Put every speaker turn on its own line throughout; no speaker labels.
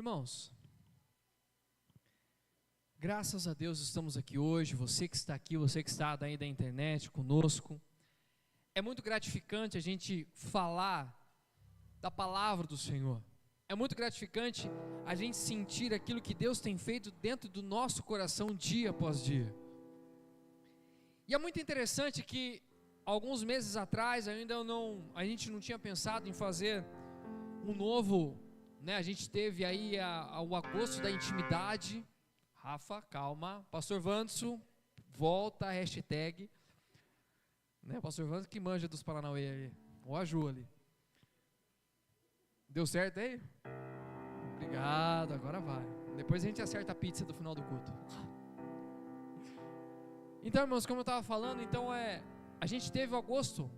Irmãos, graças a Deus estamos aqui hoje, você que está aqui, você que está daí da internet conosco. É muito gratificante a gente falar da palavra do Senhor. É muito gratificante a gente sentir aquilo que Deus tem feito dentro do nosso coração dia após dia. E é muito interessante que alguns meses atrás a gente não tinha pensado em fazer um novo, a gente teve aí o agosto da intimidade. Rafa, calma, pastor Vanso, volta, hashtag, pastor Vanso que manja dos Paranauê aí, ou a Ju ali. Deu certo aí? Obrigado, agora vai. Depois a gente acerta a pizza do final do culto. Então, irmãos, como eu estava falando, a gente teve o agosto,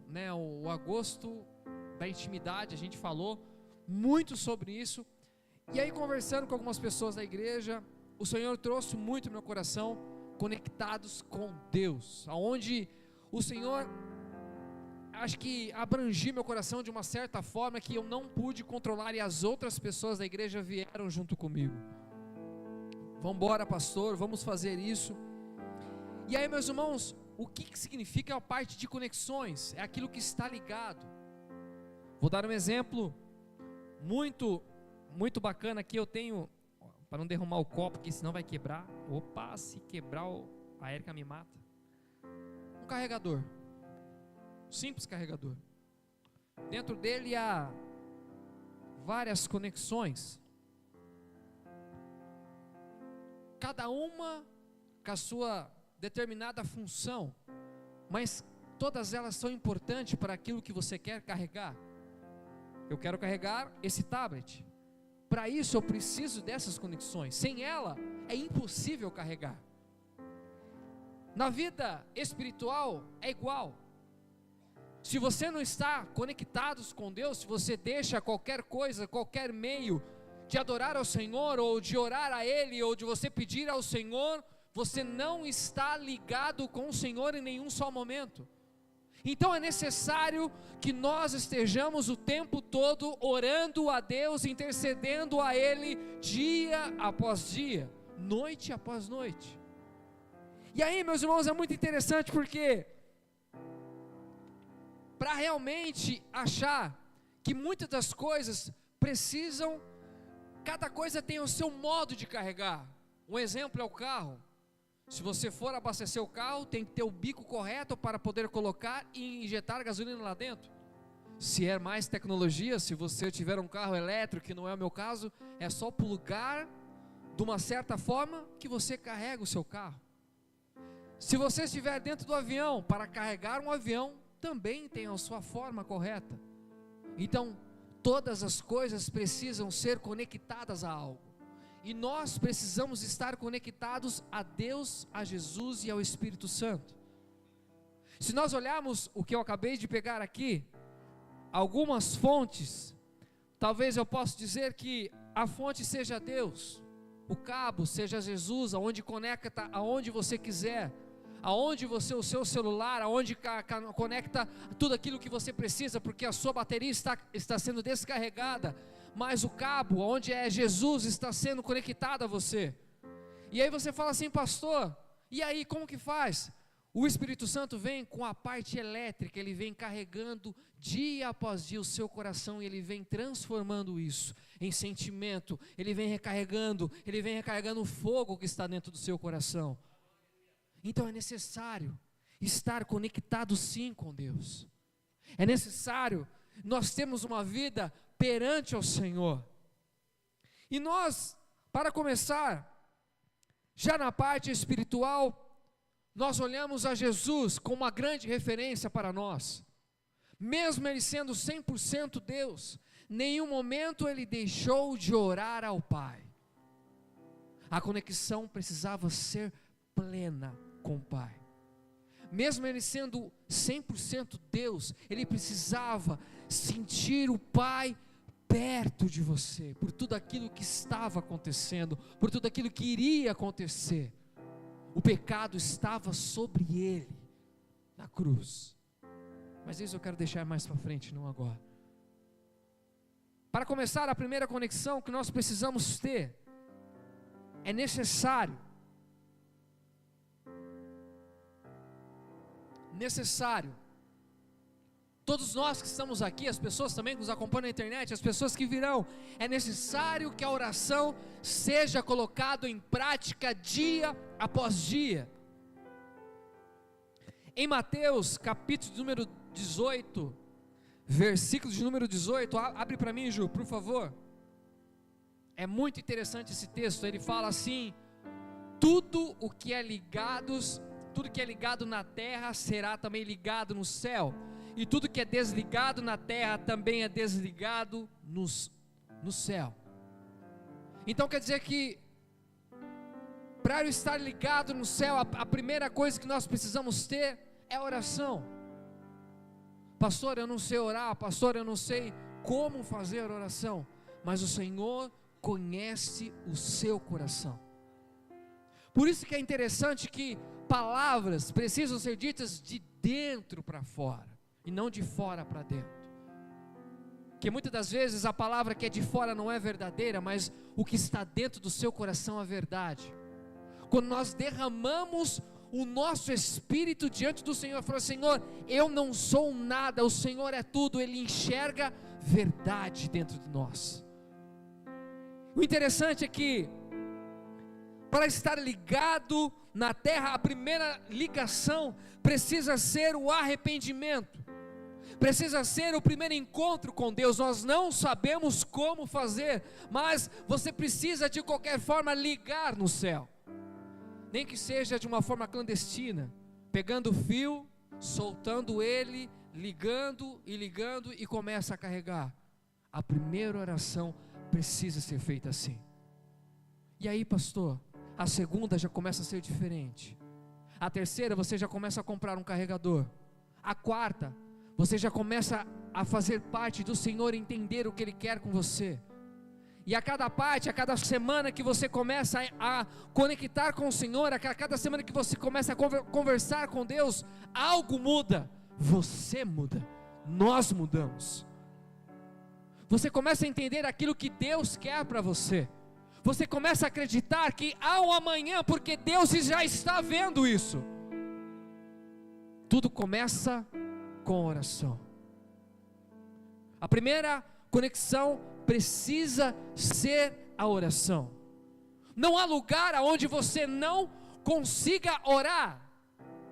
o agosto da intimidade, a gente falou muito sobre isso. E aí, conversando com algumas pessoas da igreja, o Senhor trouxe muito no meu coração, conectados com Deus, aonde o Senhor, acho que abrangiu meu coração de uma certa forma que eu não pude controlar, e as outras pessoas da igreja vieram junto comigo. Vamos embora, pastor, vamos fazer isso. E aí, meus irmãos, o que significa a parte de conexões? É aquilo que está ligado. Vou dar um exemplo muito bacana aqui. Eu tenho, para não derramar o copo, que senão vai quebrar. Opa, se quebrar, a Érica me mata. Um carregador, um simples carregador. Dentro dele há várias conexões, cada uma com a sua determinada função, mas todas elas são importantes para aquilo que você quer carregar. Eu quero carregar esse tablet. Para isso eu preciso dessas conexões. Sem ela é impossível carregar. Na vida espiritual é igual. Se você não está conectado com Deus, se você deixa qualquer coisa, qualquer meio de adorar ao Senhor, ou de orar a Ele, ou de você pedir ao Senhor, você não está ligado com o Senhor em nenhum só momento. Então é necessário que nós estejamos o tempo todo orando a Deus, intercedendo a Ele, dia após dia, noite após noite. E aí, meus irmãos, é muito interessante, porque para realmente achar que muitas das coisas precisam, cada coisa tem o seu modo de carregar. Um exemplo é o carro. Se você for abastecer o carro, tem que ter o bico correto para poder colocar e injetar gasolina lá dentro. Se é mais tecnologia, se você tiver um carro elétrico, que não é o meu caso, é só plugar de uma certa forma que você carrega o seu carro. Se você estiver dentro do avião, para carregar um avião, também tem a sua forma correta. Então, todas as coisas precisam ser conectadas a algo. E nós precisamos estar conectados a Deus, a Jesus e ao Espírito Santo. Se nós olharmos o que eu acabei de pegar aqui, algumas fontes, talvez eu possa dizer que a fonte seja Deus, o cabo seja Jesus, aonde conecta aonde você quiser, aonde você, o seu celular, aonde conecta tudo aquilo que você precisa, porque a sua bateria está sendo descarregada, mas o cabo, onde é Jesus, está sendo conectado a você. E aí você fala assim: pastor, e aí como que faz? O Espírito Santo vem com a parte elétrica, ele vem carregando dia após dia o seu coração, e ele vem transformando isso em sentimento, ele vem recarregando o fogo que está dentro do seu coração. Então é necessário estar conectado sim com Deus. É necessário nós termos uma vida perante ao Senhor. E nós, para começar, já na parte espiritual, nós olhamos a Jesus como uma grande referência para nós. Mesmo Ele sendo 100% Deus, nenhum momento Ele deixou de orar ao Pai. A conexão precisava ser plena com o Pai. Mesmo Ele sendo 100% Deus, Ele precisava sentir o Pai perto de você, por tudo aquilo que estava acontecendo, por tudo aquilo que iria acontecer. O pecado estava sobre Ele, na cruz. Mas isso eu quero deixar mais para frente, não agora. Para começar, a primeira conexão que nós precisamos ter, é necessário, todos nós que estamos aqui, as pessoas também que nos acompanham na internet, as pessoas que virão, é necessário que a oração seja colocada em prática dia após dia. Em Mateus, capítulo de número 18, versículo de número 18, abre para mim, Ju, por favor. É muito interessante esse texto. Ele fala assim: tudo que é ligado na terra será também ligado no céu, e tudo que é desligado na terra também é desligado no céu. Então quer dizer que, para eu estar ligado no céu, a primeira coisa que nós precisamos ter é oração. Pastor, eu não sei orar. Pastor, eu não sei como fazer oração. Mas o Senhor conhece o seu coração. Por isso que é interessante que palavras precisam ser ditas de dentro para fora, e não de fora para dentro. Porque muitas das vezes a palavra que é de fora não é verdadeira, mas o que está dentro do seu coração é verdade. Quando nós derramamos o nosso espírito diante do Senhor, falando: Senhor, eu não sou nada, o Senhor é tudo. Ele enxerga verdade dentro de nós. O interessante é que, para estar ligado na terra, a primeira ligação precisa ser o arrependimento, precisa ser o primeiro encontro com Deus. Nós não sabemos como fazer, mas você precisa de qualquer forma ligar no céu, nem que seja de uma forma clandestina, pegando o fio, soltando ele, ligando e começa a carregar. A primeira oração precisa ser feita assim. E aí, pastor, a segunda já começa a ser diferente. A terceira, você já começa a comprar um carregador. A quarta, você já começa a fazer parte do Senhor, entender o que Ele quer com você. E a cada parte, a cada semana que você começa a conectar com o Senhor, a cada semana que você começa a conversar com Deus, algo muda. Você muda, nós mudamos. Você começa a entender aquilo que Deus quer para você. Você começa a acreditar que há um amanhã, porque Deus já está vendo isso. Tudo começa com oração. A primeira conexão precisa ser a oração. Não há lugar aonde você não consiga orar.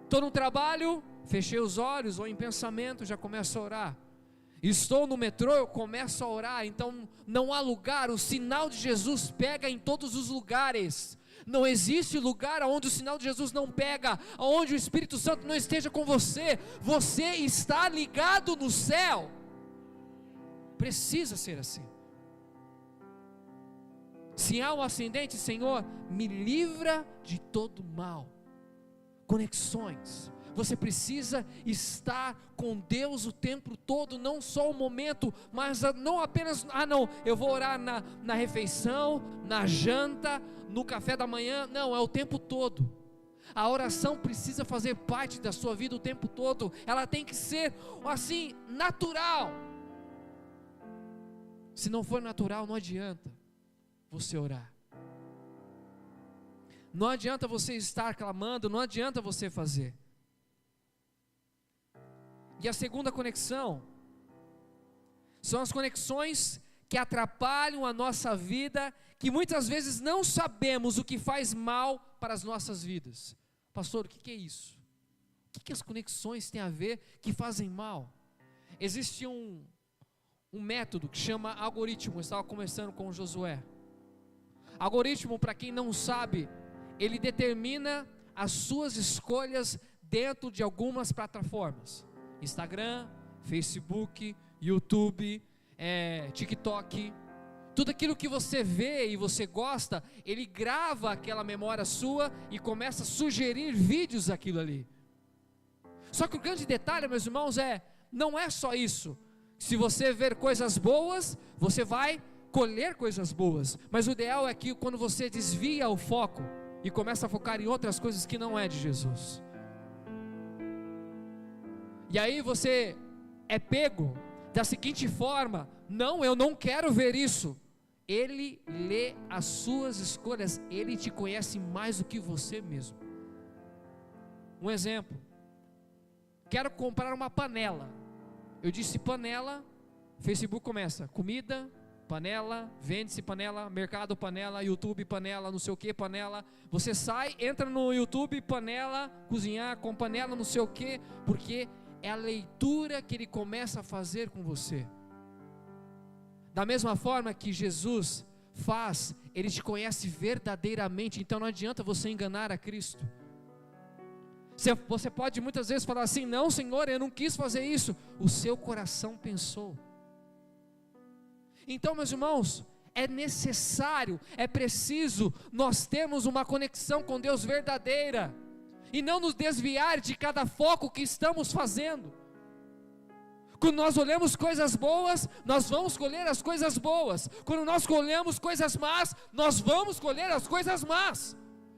Estou no trabalho, fechei os olhos, ou em pensamento já começo a orar. Estou no metrô, eu começo a orar. Então não há lugar, o sinal de Jesus pega em todos os lugares. Não existe lugar onde o sinal de Jesus não pega, onde o Espírito Santo não esteja com você. Você está ligado no céu. Precisa ser assim. Se há um ascendente, Senhor, me livra de todo mal. Conexões. Você precisa estar com Deus o tempo todo, não só o momento, mas não apenas, eu vou orar na refeição, na janta, no café da manhã. Não, é o tempo todo. A oração precisa fazer parte da sua vida o tempo todo. Ela tem que ser assim, natural. Se não for natural, não adianta você orar. Não adianta você estar clamando, não adianta você fazer. E a segunda conexão são as conexões que atrapalham a nossa vida, que muitas vezes não sabemos o que faz mal para as nossas vidas. Pastor, o que é isso? O que as conexões têm a ver que fazem mal? Existe um método que chama algoritmo. Eu estava conversando com o Josué. Algoritmo, para quem não sabe, ele determina as suas escolhas dentro de algumas plataformas: Instagram, Facebook, YouTube, TikTok. Tudo aquilo que você vê e você gosta, ele grava aquela memória sua e começa a sugerir vídeos daquilo ali. Só que o grande detalhe, meus irmãos, não é só isso. Se você ver coisas boas, você vai colher coisas boas. Mas o ideal é que quando você desvia o foco e começa a focar em outras coisas que não é de Jesus, e aí você é pego da seguinte forma: Não, eu não quero ver isso. Ele lê as suas escolhas, Ele te conhece mais do que você mesmo. Um exemplo, quero comprar uma panela. Eu disse panela, Facebook começa, comida, panela, vende-se panela, mercado panela, YouTube panela, não sei o que panela. Você sai, entra no YouTube, panela, cozinhar com panela, não sei o que, porque é a leitura que Ele começa a fazer com você. Da mesma forma que Jesus faz, Ele te conhece verdadeiramente, então não adianta você enganar a Cristo. Você pode muitas vezes falar assim, não Senhor, eu não quis fazer isso, o seu coração pensou. Então meus irmãos, é necessário, é preciso nós termos uma conexão com Deus verdadeira, e não nos desviar de cada foco que estamos fazendo. Quando nós olhamos coisas boas, nós vamos colher as coisas boas. Quando nós colhemos coisas más, nós vamos colher as coisas más.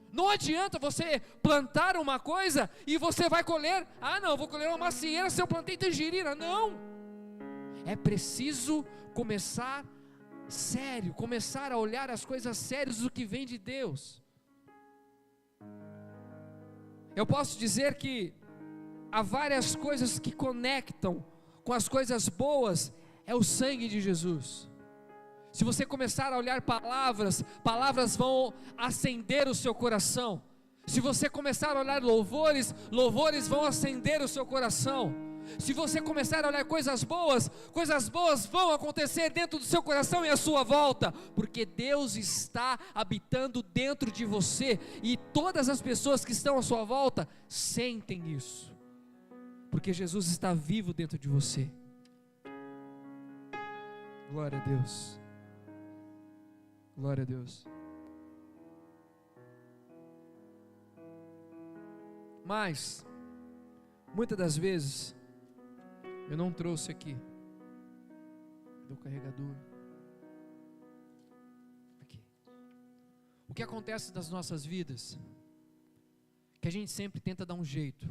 Não adianta você plantar uma coisa e você vai colher, não, vou colher uma macieira se eu plantei tangerina. Não, é preciso começar sério, começar a olhar as coisas sérias do que vem de Deus. Eu posso dizer que há várias coisas que conectam com as coisas boas, é o sangue de Jesus. Se você começar a olhar palavras vão acender o seu coração. Se você começar a olhar louvores vão acender o seu coração. Se você começar a olhar coisas boas vão acontecer dentro do seu coração e à sua volta, porque Deus está habitando dentro de você, e todas as pessoas que estão à sua volta sentem isso, porque Jesus está vivo dentro de você. Glória a Deus. Glória a Deus. Mas muitas das vezes eu não trouxe aqui do carregador aqui. O que acontece nas nossas vidas, que a gente sempre tenta dar um jeito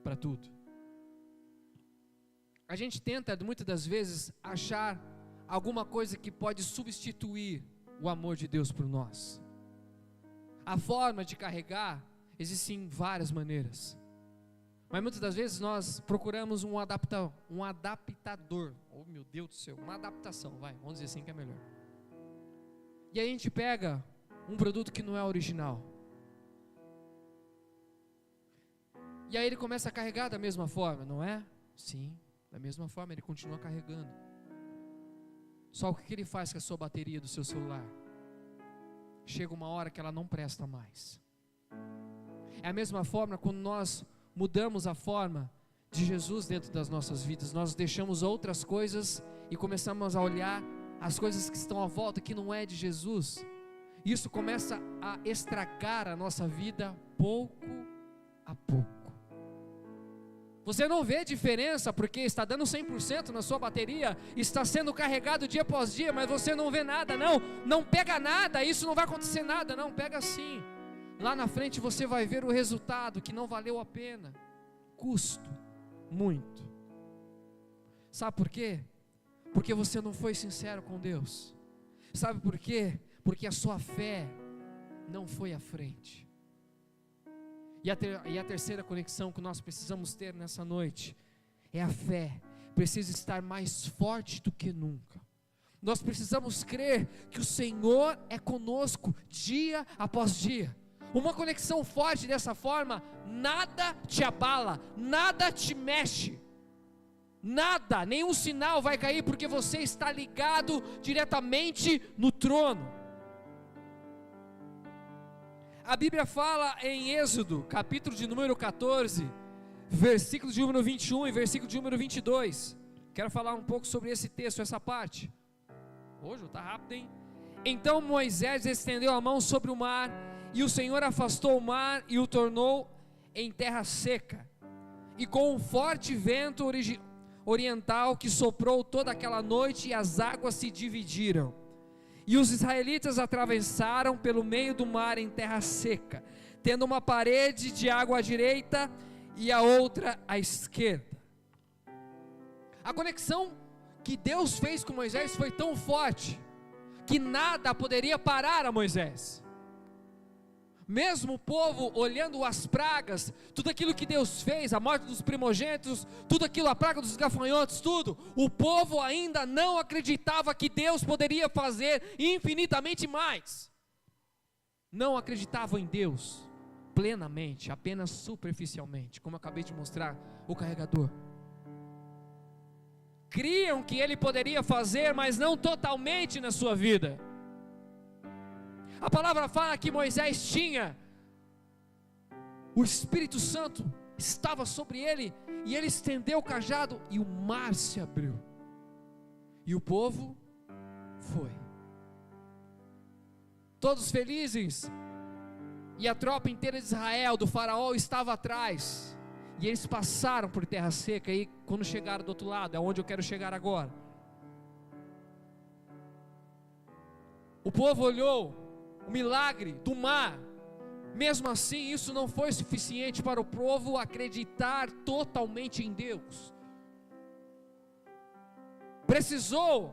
para tudo. A gente tenta muitas das vezes achar alguma coisa que pode substituir o amor de Deus por nós. A forma de carregar existem várias maneiras, mas muitas das vezes nós procuramos um adaptador. Oh meu Deus do céu, uma adaptação, vamos dizer assim que é melhor. E aí a gente pega um produto que não é original, e aí ele começa a carregar da mesma forma, não é? Sim, da mesma forma ele continua carregando. Só o que ele faz com a sua bateria do seu celular? Chega uma hora que ela não presta mais. É a mesma forma quando nós mudamos a forma de Jesus dentro das nossas vidas. Nós deixamos outras coisas e começamos a olhar as coisas que estão à volta, que não é de Jesus. Isso começa a estragar a nossa vida pouco a pouco. Você não vê diferença porque está dando 100% na sua bateria, está sendo carregado dia após dia, mas você não vê nada, não pega nada, isso não vai acontecer nada, não, pega sim. Lá na frente você vai ver o resultado que não valeu a pena, custo muito. Sabe por quê? Porque você não foi sincero com Deus. Sabe por quê? Porque a sua fé não foi à frente. E a terceira conexão que nós precisamos ter nessa noite é a fé. Precisa estar mais forte do que nunca. Nós precisamos crer que o Senhor é conosco dia após dia. Uma conexão forte dessa forma, nada te abala, nada te mexe. Nada, nenhum sinal vai cair, porque você está ligado diretamente no trono. A Bíblia fala em Êxodo, capítulo de número 14, versículo de número 21 e versículo de número 22. Quero falar um pouco sobre esse texto, essa parte. Hoje está rápido, hein? Então Moisés estendeu a mão sobre o mar, e o Senhor afastou o mar e o tornou em terra seca. E com um forte vento oriental que soprou toda aquela noite, e as águas se dividiram. E os israelitas atravessaram pelo meio do mar em terra seca, tendo uma parede de água à direita e a outra à esquerda. A conexão que Deus fez com Moisés foi tão forte, que nada poderia parar a Moisés. Mesmo o povo olhando as pragas, tudo aquilo que Deus fez, a morte dos primogênitos, tudo aquilo, a praga dos gafanhotos, tudo, o povo ainda não acreditava que Deus poderia fazer infinitamente mais. Não acreditavam em Deus plenamente, apenas superficialmente, como eu acabei de mostrar o carregador. Criam que Ele poderia fazer, mas não totalmente na sua vida. A palavra fala que Moisés tinha, o Espírito Santo estava sobre ele, e ele estendeu o cajado, e o mar se abriu, e o povo foi, todos felizes, e a tropa inteira de Israel, do faraó, estava atrás, e eles passaram por terra seca, e quando chegaram do outro lado, é onde eu quero chegar agora, o povo olhou o milagre do mar. Mesmo assim, isso não foi suficiente para o povo acreditar totalmente em Deus. Precisou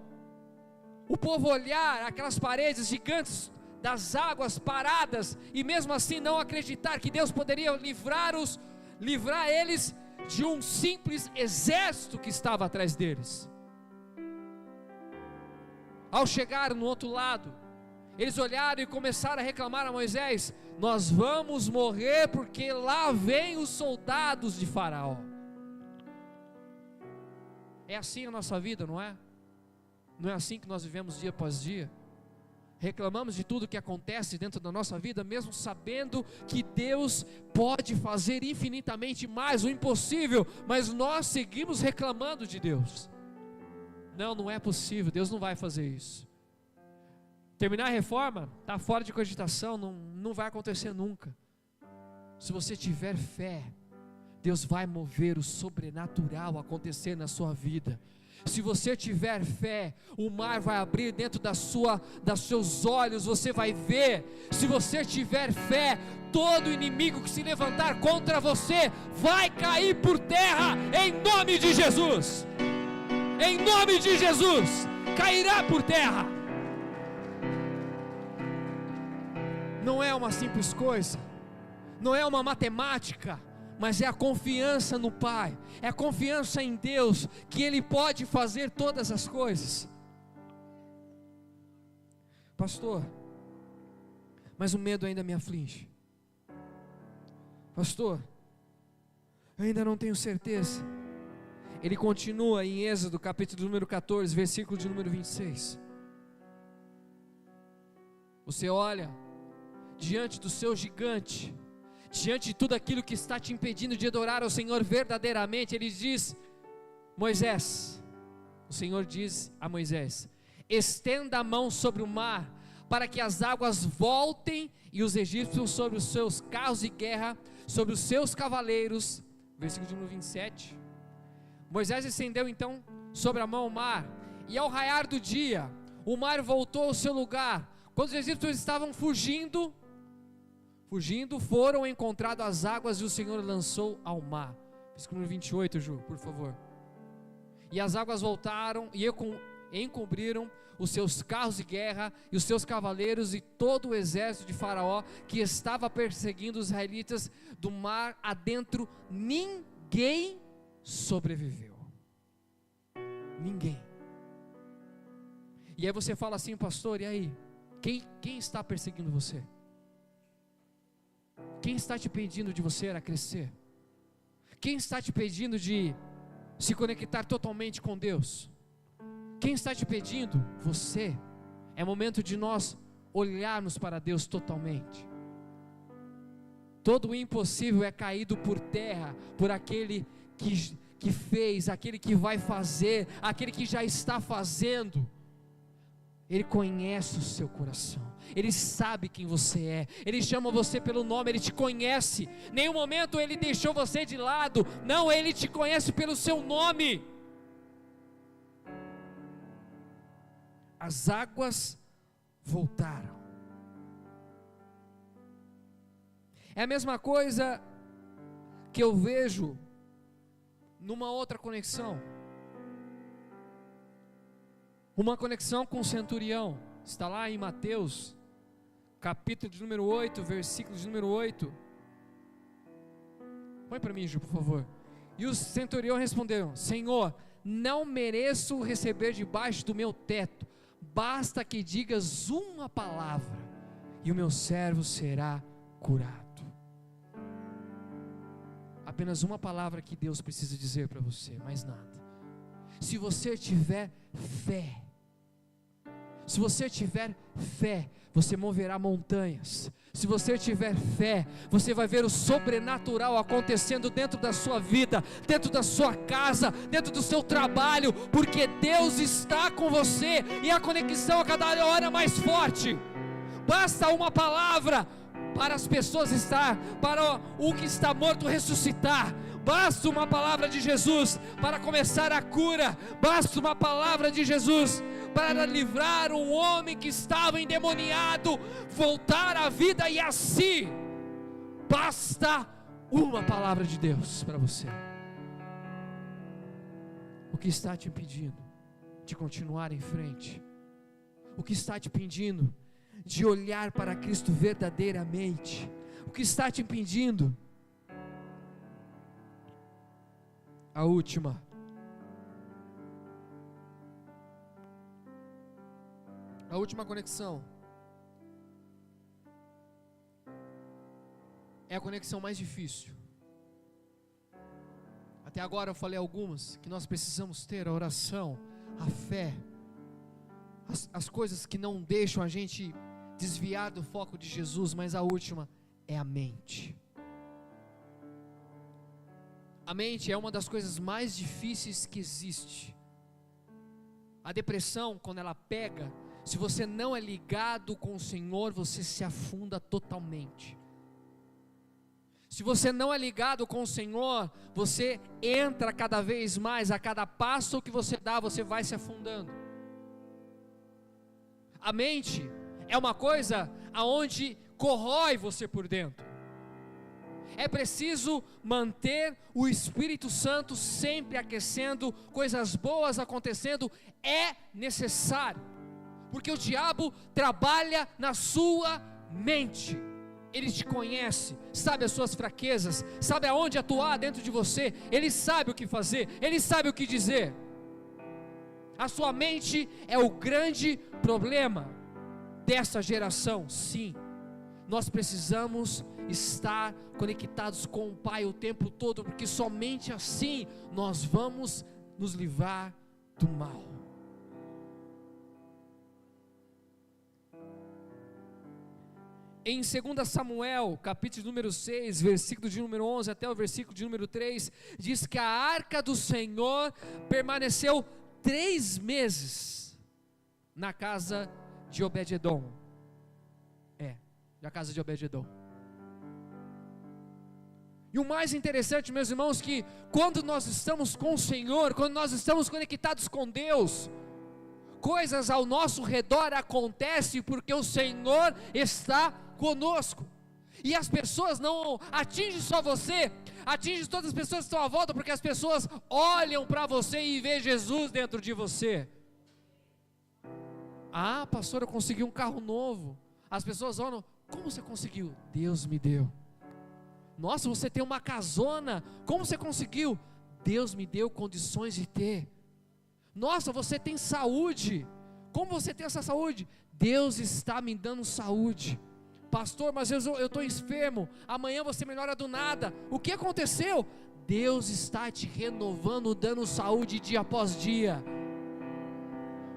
o povo olhar aquelas paredes gigantes das águas paradas, e mesmo assim não acreditar que Deus poderia livrar eles de um simples exército que estava atrás deles. Ao chegar no outro lado, eles olharam e começaram a reclamar a Moisés: nós vamos morrer porque lá vem os soldados de Faraó. É assim a nossa vida, não é? Não é assim que nós vivemos dia após dia? Reclamamos de tudo que acontece dentro da nossa vida, mesmo sabendo que Deus pode fazer infinitamente mais, o impossível, mas nós seguimos reclamando de Deus. Não é possível, Deus não vai fazer isso. Terminar a reforma, está fora de cogitação, não vai acontecer nunca. Se você tiver fé, Deus vai mover o sobrenatural a acontecer na sua vida. Se você tiver fé, o mar vai abrir dentro dos seus olhos, você vai ver. Se você tiver fé, todo inimigo que se levantar contra você, vai cair por terra, em nome de Jesus. Em nome de Jesus, cairá por terra. Não é uma simples coisa, não é uma matemática, mas é a confiança no Pai, é a confiança em Deus, que Ele pode fazer todas as coisas. Pastor, mas o medo ainda me aflige. Pastor, eu ainda não tenho certeza. Ele continua em Êxodo capítulo número 14, versículo de número 26. Você olha diante do seu gigante, diante de tudo aquilo que está te impedindo de adorar ao Senhor verdadeiramente, Ele diz: Moisés, o Senhor diz a Moisés: estenda a mão sobre o mar, para que as águas voltem, e os egípcios sobre os seus carros de guerra, sobre os seus cavaleiros. Versículo de número 27. Moisés estendeu então sobre a mão o mar, e ao raiar do dia, o mar voltou ao seu lugar. Quando os egípcios estavam fugindo, foram encontradas as águas, e o Senhor lançou ao mar. Versículo 28, Ju, por favor. E as águas voltaram e encobriram os seus carros de guerra e os seus cavaleiros e todo o exército de Faraó, que estava perseguindo os israelitas do mar adentro. Ninguém sobreviveu. Ninguém. E aí você fala assim: pastor, e aí? Quem está perseguindo você? Quem está te impedindo de você a crescer? Quem está te impedindo de se conectar totalmente com Deus? Quem está te impedindo? Você. É momento de nós olharmos para Deus totalmente. Todo o impossível é caído por terra por aquele que fez, aquele que vai fazer, aquele que já está fazendo. Ele conhece o seu coração, Ele sabe quem você é, Ele chama você pelo nome, Ele te conhece. Nenhum momento Ele deixou você de lado. Não, Ele te conhece pelo seu nome. As águas voltaram. É a mesma coisa que eu vejo numa outra conexão. Uma conexão com o centurião, está lá em Mateus, capítulo de número 8, versículo de número 8. Põe para mim, Ju, por favor. E o centurião respondeu: Senhor, não mereço receber debaixo do meu teto, basta que digas uma palavra, e o meu servo será curado. Apenas uma palavra que Deus precisa dizer para você, mais nada. Se você tiver fé, se você tiver fé, você moverá montanhas. Se você tiver fé, você vai ver o sobrenatural acontecendo dentro da sua vida, dentro da sua casa, dentro do seu trabalho, porque Deus está com você, e a conexão a cada hora mais forte. Basta uma palavra para as pessoas estar, para o que está morto ressuscitar. Basta uma palavra de Jesus para começar a cura. Basta uma palavra de Jesus para livrar um homem que estava endemoniado, voltar à vida e a si. Basta uma palavra de Deus para você. O que está te impedindo de continuar em frente? O que está te impedindo de olhar para Cristo verdadeiramente? O que está te impedindo? A última conexão é a conexão mais difícil. Até agora eu falei algumas que nós precisamos ter: a oração, a fé, as coisas que não deixam a gente desviar do foco de Jesus. Mas a última é a mente. A mente é uma das coisas mais difíceis que existe. A depressão, quando ela pega, se você não é ligado com o Senhor, você se afunda totalmente. Se você não é ligado com o Senhor, você entra cada vez mais, a cada passo que você dá, você vai se afundando. A mente é uma coisa aonde corrói você por dentro. É preciso manter o Espírito Santo sempre aquecendo, coisas boas acontecendo, é necessário, porque o diabo trabalha na sua mente. Ele te conhece, sabe as suas fraquezas, sabe aonde atuar dentro de você, ele sabe o que fazer, ele sabe o que dizer. A sua mente é o grande problema dessa geração. Sim, nós precisamos estar conectados com o Pai o tempo todo, porque somente assim nós vamos nos livrar do mal. Em 2 Samuel, capítulo número 6, versículo de número 11 até o versículo de número 3, diz que a arca do Senhor permaneceu 3 meses na casa de Obed-edom. Na casa de Obed-edom. E o mais interessante, meus irmãos, que quando nós estamos com o Senhor, quando nós estamos conectados com Deus, coisas ao nosso redor acontecem porque o Senhor está conosco. E as pessoas não atingem só você, atingem todas as pessoas que estão à volta, porque as pessoas olham para você e vê Jesus dentro de você. Ah, pastor, eu consegui um carro novo. As pessoas olham: como você conseguiu? Deus me deu. Nossa, você tem uma casona, como você conseguiu? Deus me deu condições de ter. Nossa, você tem saúde, como você tem essa saúde? Deus está me dando saúde. Pastor, mas eu estou enfermo, amanhã você melhora do nada. O que aconteceu? Deus está te renovando, dando saúde dia após dia.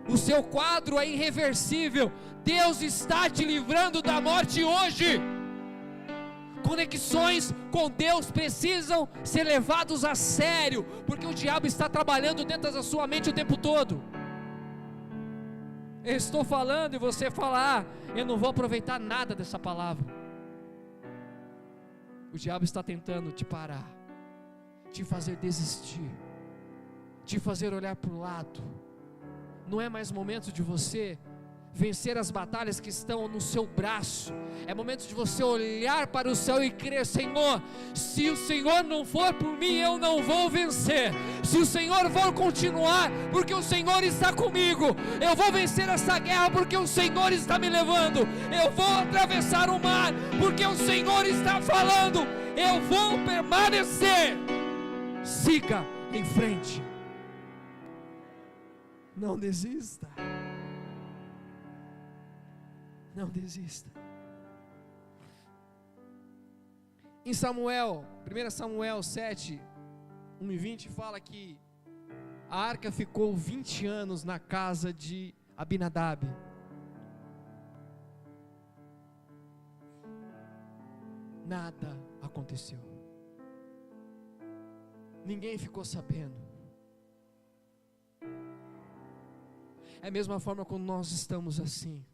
O seu quadro é irreversível. Deus está te livrando da morte hoje. Conexões com Deus precisam ser levados a sério, porque o diabo está trabalhando dentro da sua mente o tempo todo. Eu estou falando e você fala: eu não vou aproveitar nada dessa palavra. O diabo está tentando te parar, te fazer desistir, te fazer olhar para o lado. Não é mais momento de você vencer as batalhas que estão no seu braço. É momento de você olhar para o céu e crer: Senhor, se o Senhor não for por mim, eu não vou vencer. Se o Senhor for continuar, porque o Senhor está comigo, eu vou vencer essa guerra, porque o Senhor está me levando. Eu vou atravessar o mar, porque o Senhor está falando. Eu vou permanecer. Siga em frente. Não desista. Não desista. Em Samuel, 1 Samuel 7, 1 e 20, fala que a arca ficou 20 anos na casa de Abinadab. Nada aconteceu. Ninguém ficou sabendo. É a mesma forma quando nós estamos assim.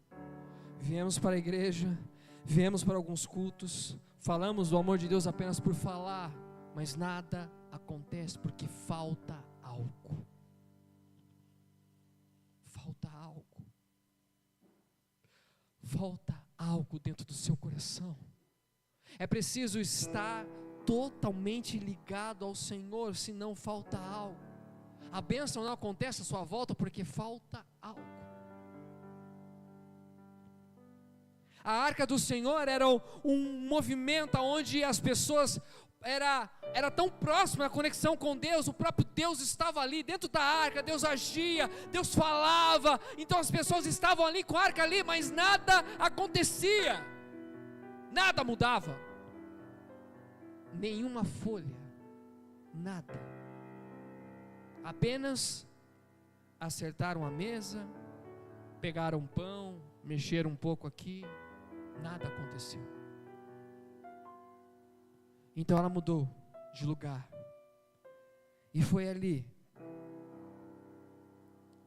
Viemos para a igreja, viemos para alguns cultos, falamos do amor de Deus apenas por falar, mas nada acontece porque falta algo. Falta algo. Falta algo dentro do seu coração. É preciso estar totalmente ligado ao Senhor, senão falta algo. A bênção não acontece à sua volta porque falta algo. A arca do Senhor era um movimento onde as pessoas era tão próxima a conexão com Deus. O próprio Deus estava ali dentro da arca. Deus agia, Deus falava. Então as pessoas estavam ali com a arca ali, mas nada acontecia, nada mudava, nenhuma folha, nada. Apenas acertaram a mesa, pegaram pão, mexeram um pouco aqui, nada aconteceu. Então ela mudou de lugar, e foi ali.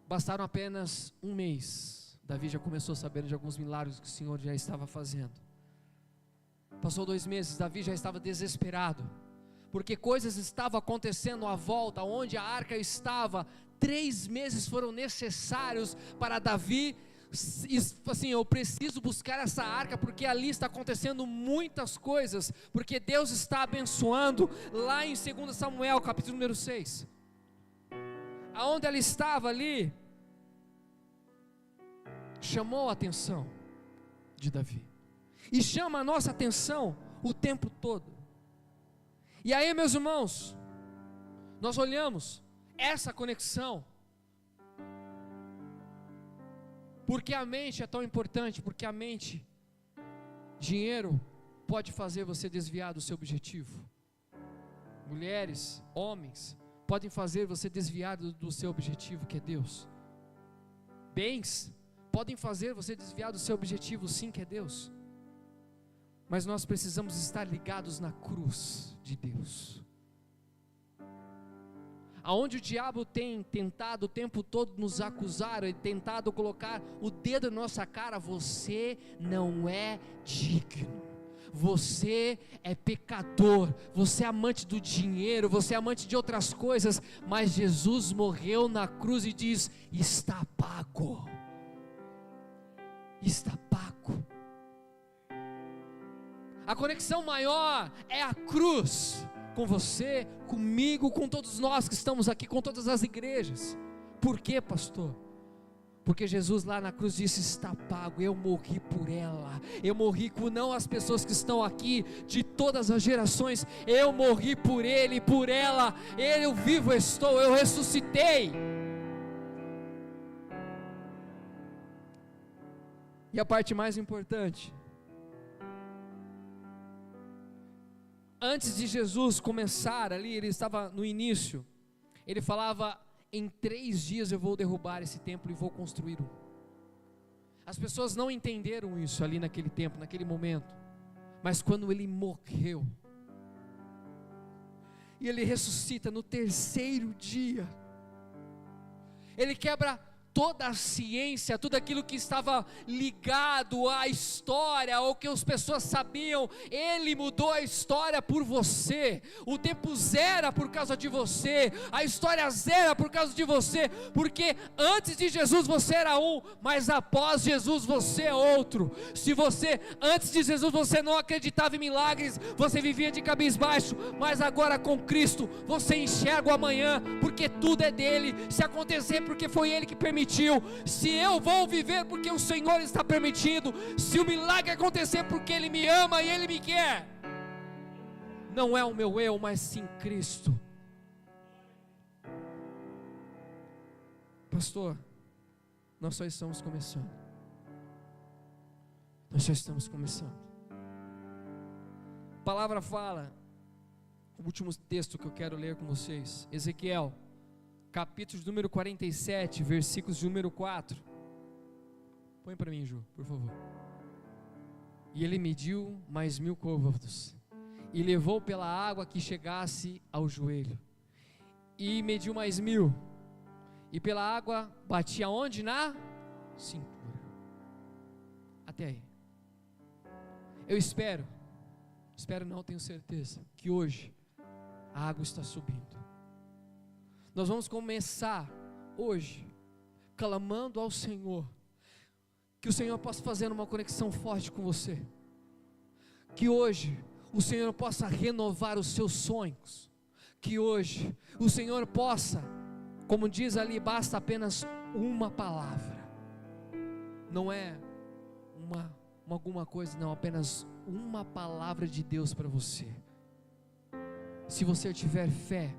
Bastaram apenas um mês, Davi já começou sabendo de alguns milagres que o Senhor já estava fazendo. Passou 2 meses, Davi já estava desesperado, porque coisas estavam acontecendo à volta, onde a arca estava. 3 meses foram necessários para Davi, assim, eu preciso buscar essa arca, porque ali está acontecendo muitas coisas, porque Deus está abençoando. Lá em 2 Samuel, capítulo número 6, aonde ela estava ali, chamou a atenção de Davi, e chama a nossa atenção o tempo todo. E aí, meus irmãos, nós olhamos essa conexão, porque a mente é tão importante, porque a mente, dinheiro pode fazer você desviar do seu objetivo. Mulheres, homens, podem fazer você desviar do seu objetivo, que é Deus. Bens podem fazer você desviar do seu objetivo, sim, que é Deus. Mas nós precisamos estar ligados na cruz de Deus. Aonde o diabo tem tentado o tempo todo nos acusar, e tentado colocar o dedo na nossa cara: você não é digno, você é pecador, você é amante do dinheiro, você é amante de outras coisas. Mas Jesus morreu na cruz e diz: está pago, está pago. A conexão maior é a cruz, com você, comigo, com todos nós que estamos aqui, com todas as igrejas. Por quê, pastor? Porque Jesus lá na cruz disse: está pago. Eu morri por ela, eu morri com não as pessoas que estão aqui de todas as gerações, eu morri por ele, por ela. Eu vivo estou, eu ressuscitei. E a parte mais importante, antes de Jesus começar ali, ele estava no início, ele falava: em 3 dias eu vou derrubar esse templo e vou construir um. As pessoas não entenderam isso ali naquele tempo, naquele momento, mas quando ele morreu, e ele ressuscita no 3º dia, ele quebra toda a ciência, tudo aquilo que estava ligado à história, ou que as pessoas sabiam, Ele mudou a história por você. O tempo zera por causa de você, a história zera por causa de você, porque antes de Jesus você era um, mas após Jesus você é outro. Se você, antes de Jesus você não acreditava em milagres, você vivia de cabisbaixo, mas agora com Cristo, você enxerga o amanhã, porque tudo é dele. Se acontecer, porque foi Ele que permitiu. Se eu vou viver, porque o Senhor está permitindo. Se o milagre acontecer, porque Ele me ama e Ele me quer. Não é o meu eu, mas sim Cristo. Pastor, nós só estamos começando. Nós só estamos começando. A palavra fala, o último texto que eu quero ler com vocês, Ezequiel, capítulo número 47, versículos de número 4. Põe para mim, Ju, por favor. E ele mediu mais 1000 côvados, e levou pela água que chegasse ao joelho, e mediu mais 1000, e pela água batia onde? Na cintura. Até aí. Eu espero não, tenho certeza, que hoje a água está subindo. Nós vamos começar hoje clamando ao Senhor, que o Senhor possa fazer uma conexão forte com você, que hoje o Senhor possa renovar os seus sonhos, que hoje o Senhor possa, como diz ali, basta apenas uma palavra, não é alguma coisa, não, apenas uma palavra de Deus para você. Se você tiver fé,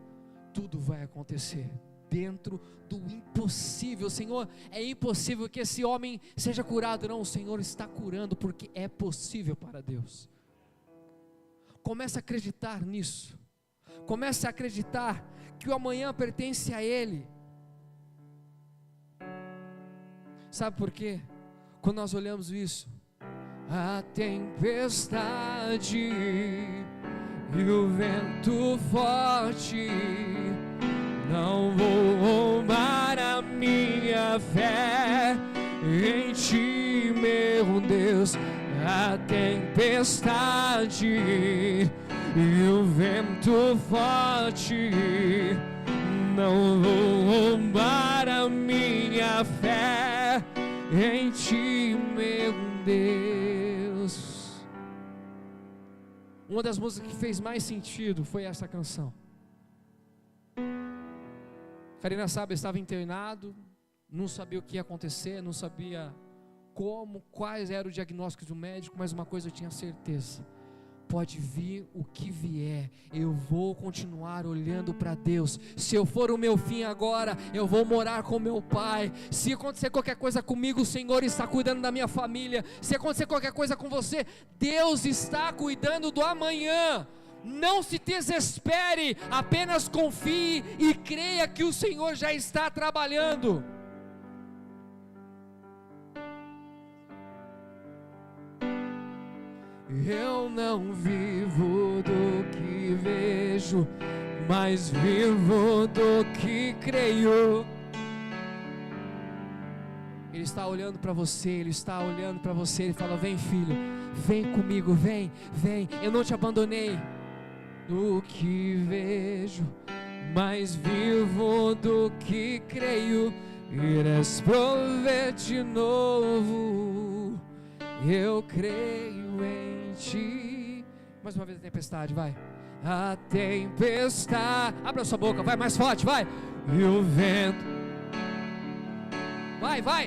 tudo vai acontecer dentro do impossível. Senhor, é impossível que esse homem seja curado. Não, o Senhor está curando, porque é possível para Deus. Comece a acreditar nisso. Comece a acreditar que o amanhã pertence a Ele. Sabe por quê? Quando nós olhamos isso, a tempestade e o vento forte não vou roubar a minha fé em Ti, meu Deus. A tempestade e o vento forte não vou roubar a minha fé em Ti, meu Deus. Uma das músicas que fez mais sentido foi essa canção. Karina sabe, estava internado, não sabia o que ia acontecer, não sabia quais eram os diagnósticos do médico, mas uma coisa eu tinha certeza: pode vir o que vier, eu vou continuar olhando para Deus. Se eu for o meu fim agora, eu vou morar com meu Pai. Se acontecer qualquer coisa comigo, o Senhor está cuidando da minha família. Se acontecer qualquer coisa com você, Deus está cuidando do amanhã. Não se desespere, apenas confie e creia que o Senhor já está trabalhando. Eu não vivo do que vejo, mas vivo do que creio. Ele está olhando para você, Ele está olhando para você. Ele fala: vem, filho, vem comigo, vem, eu não te abandonei. Do que vejo, mas vivo do que creio. Irás prover de novo, eu creio em Ti. Mais uma vez a tempestade, vai. A tempestade, abra sua boca, vai mais forte, vai. E o vento, vai.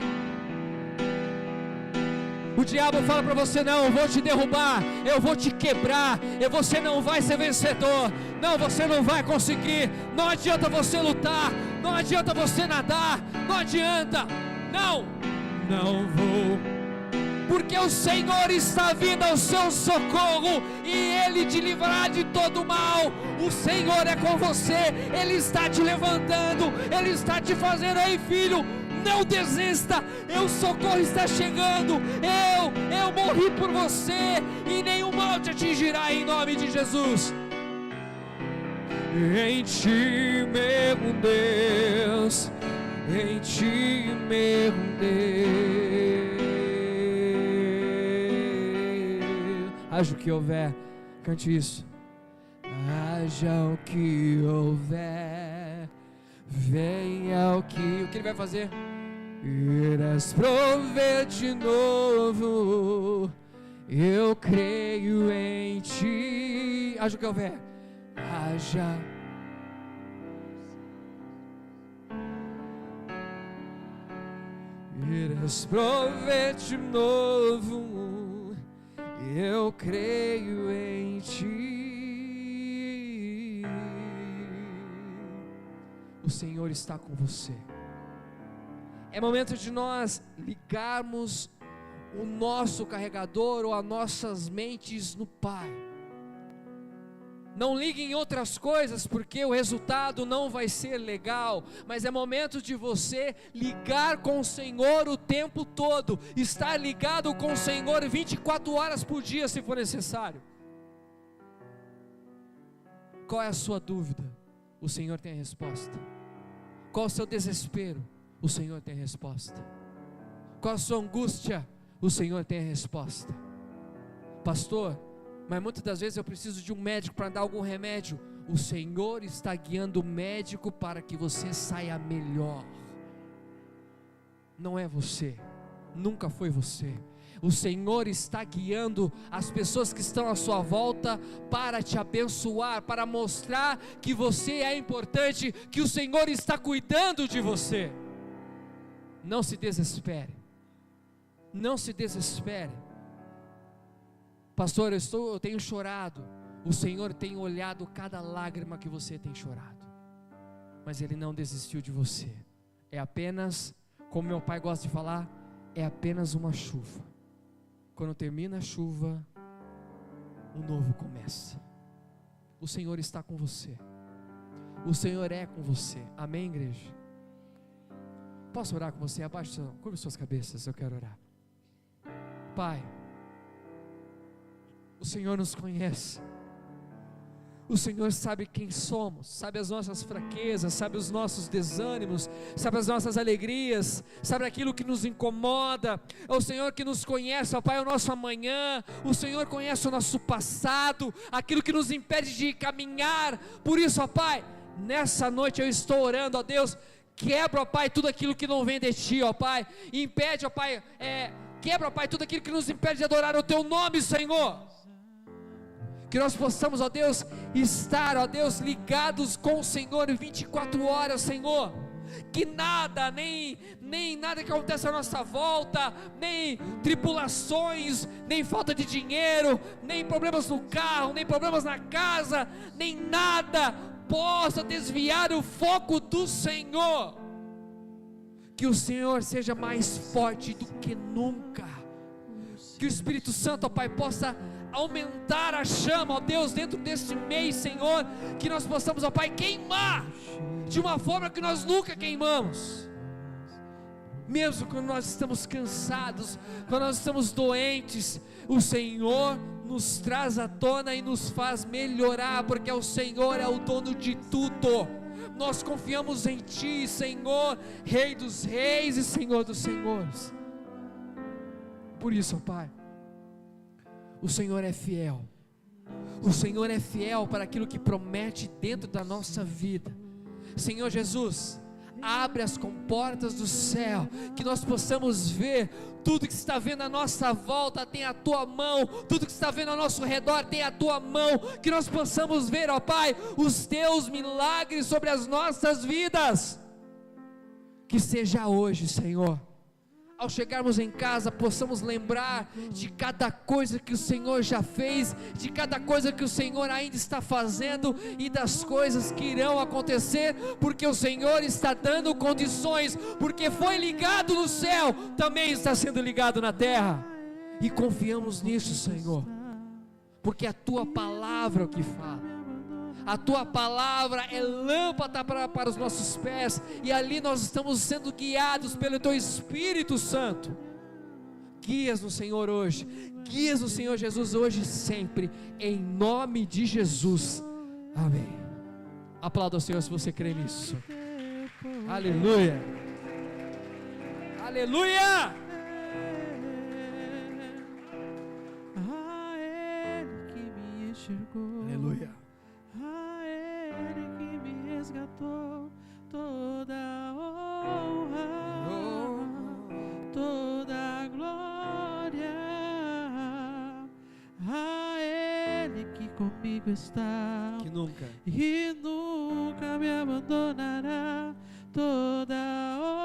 O diabo fala para você: não, eu vou te derrubar, eu vou te quebrar, você não vai ser vencedor, não, você não vai conseguir, não adianta você lutar, não adianta você nadar, não adianta, não vou, porque o Senhor está vindo ao seu socorro, e Ele te livrará de todo mal. O Senhor é com você, Ele está te levantando, Ele está te fazendo: ei, filho, não desista, o socorro está chegando, eu morri por você, e nenhum mal te atingirá, em nome de Jesus. Em Ti, meu Deus, em ti mergulhei. Haja o que houver, cante isso. Haja o que houver, venha o que ele vai fazer? Irás prover de novo, eu creio em ti. Haja o que houver, haja. Irás prover de novo, eu creio em ti. O Senhor está com você. É momento de nós ligarmos o nosso carregador ou as nossas mentes no Pai. Não ligue em outras coisas, porque o resultado não vai ser legal, mas é momento de você ligar com o Senhor o tempo todo, estar ligado com o Senhor 24 horas por dia, se for necessário. Qual é a sua dúvida? O Senhor tem a resposta. Qual é o seu desespero? O Senhor tem a resposta. Qual a sua angústia? O Senhor tem a resposta. Pastor, mas muitas das vezes eu preciso de um médico para dar algum remédio. O Senhor está guiando o médico para que você saia melhor. Não é você, nunca foi você. O Senhor está guiando as pessoas que estão à sua volta para te abençoar, para mostrar que você é importante, que o Senhor está cuidando de você. Não se desespere, não se desespere. Pastor, eu tenho chorado. O Senhor tem olhado cada lágrima que você tem chorado, mas Ele não desistiu de você. É apenas, como meu pai gosta de falar, é apenas uma chuva. Quando termina a chuva, o novo começa. O Senhor está com você. O Senhor é com você. Amém, igreja? Posso orar com você? Curva suas cabeças, eu quero orar. Pai, o Senhor nos conhece. O Senhor sabe quem somos, sabe as nossas fraquezas, sabe os nossos desânimos, sabe as nossas alegrias, sabe aquilo que nos incomoda. É o Senhor que nos conhece, ó Pai, o nosso amanhã. O Senhor conhece o nosso passado, aquilo que nos impede de caminhar. Por isso, ó Pai, nessa noite eu estou orando, ó Deus, quebra, ó Pai, tudo aquilo que não vem de Ti, ó Pai, impede, ó Pai, quebra, ó Pai, tudo aquilo que nos impede de adorar o Teu nome, Senhor. Que nós possamos, ó Deus, estar, ó Deus, ligados com o Senhor 24 horas, Senhor. Que nada, nem nada que aconteça à nossa volta, nem tribulações, nem falta de dinheiro, nem problemas no carro, nem problemas na casa, nem nada possa desviar o foco do Senhor. Que o Senhor seja mais forte do que nunca. Que o Espírito Santo, ó Pai, possa aumentar a chama, ó Deus, dentro deste mês, Senhor, que nós possamos, ó Pai, queimar de uma forma que nós nunca queimamos, mesmo quando nós estamos cansados, quando nós estamos doentes, o Senhor nos traz à tona e nos faz melhorar, porque o Senhor é o dono de tudo. Nós confiamos em Ti, Senhor, Rei dos reis e Senhor dos senhores. Por isso, ó Pai, o Senhor é fiel. O Senhor é fiel para aquilo que promete dentro da nossa vida. Senhor Jesus, abre as comportas do céu, que nós possamos ver tudo que está vendo à nossa volta tem a Tua mão, tudo que está vendo ao nosso redor tem a Tua mão, que nós possamos ver, ó Pai, os Teus milagres sobre as nossas vidas. Que seja hoje, Senhor, ao chegarmos em casa, possamos lembrar de cada coisa que o Senhor já fez, de cada coisa que o Senhor ainda está fazendo e das coisas que irão acontecer, porque o Senhor está dando condições, porque foi ligado no céu, também está sendo ligado na terra, e confiamos nisso, Senhor, porque a Tua palavra é o que fala. A Tua palavra é lâmpada para os nossos pés, e ali nós estamos sendo guiados pelo Teu Espírito Santo. Guias-nos, Senhor, hoje, guias-nos, Senhor Jesus, hoje e sempre, em nome de Jesus, amém. Aplauda ao Senhor se você crê nisso. Aleluia. Aleluia!
A Ele que me enxergou,
Aleluia!
a Ele que me resgatou, toda a honra, toda a glória, a Ele que comigo está
Que nunca.
e nunca me abandonará, toda a